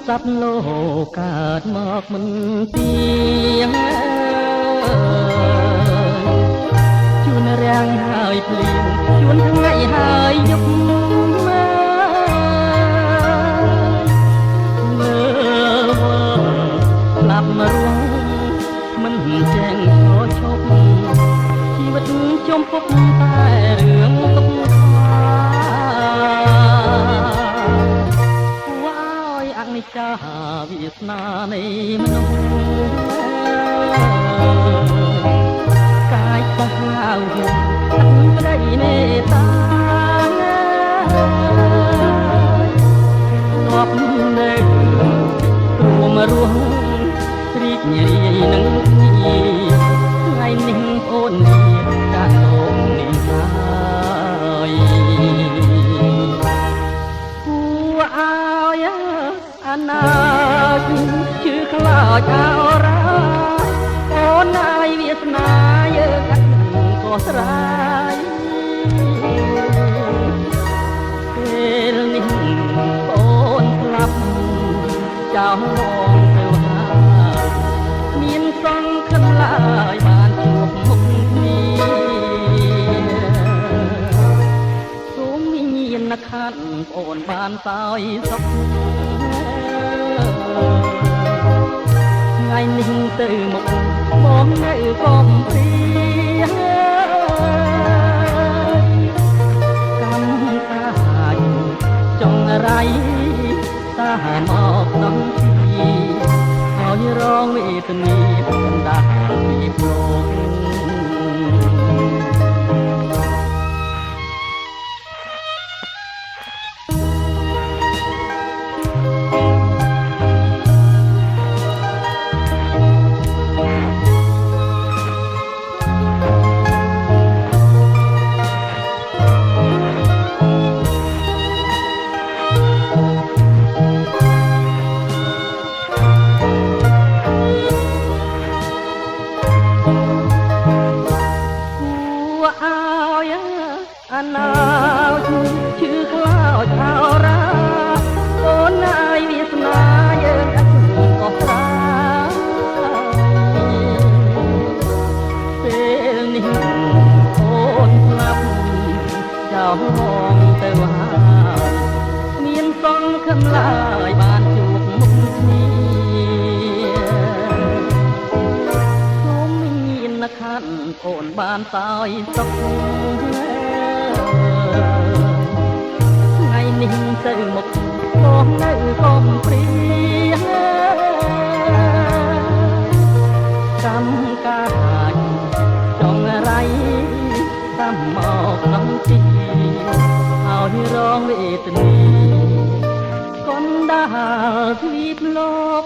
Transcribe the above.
សត្វលោកកើតមកមិនទៀងជួនរាំងហើយភ្លៀងជួនថ្ងៃហើយយប់មើលស្លាប់មករងមិនចេញឈប់ជីវិតចំពុកតែរឿងទុកចាវាសនានៃមនុស្សកាយបោះហៅទឹកក្តីមេត្តាងាប់នៅព្រមរស់រីករាយនឹងគ្នាថ្ងៃនេះអូននេះចាស់លោកនេះហើយគួរឲ្យអនាគតជឿខ្លាចអរ៉ាអូនហើយវាសនាយើងអត់ក៏ស្រាយពេលនេះអូនស្លាប់ចោលងទៅហើយមានសង្ឃឹមឡើយបានជួបមុខគ្នាសូមមានណាខាត់អូនបានសោយសុខថ្ងៃនេះទៅមុខមកនៅកំព្រាកម្មកាចចង់រៃតាមកដំទីហើយរងវេទនាបណ្ដាពីព្រោះអនាគតជឿខ្លោចអរ៉ាអូនហើយវាសនាយើងអត់ក៏ស្រាពេលនេះអូនស្លាប់ចោលងទៅហើយមានសង្ឃឹមឡើយបានជួបមុខគ្នាសូមមានណាខាត់អូនបានសោយសុខថ្ងៃនេះទៅមុខមកនៅកំព្រាកម្មកាចចង់រៃតាមមកក្នុងទីហើយរងវេទនាកណ្ដាលទ្វីបលោក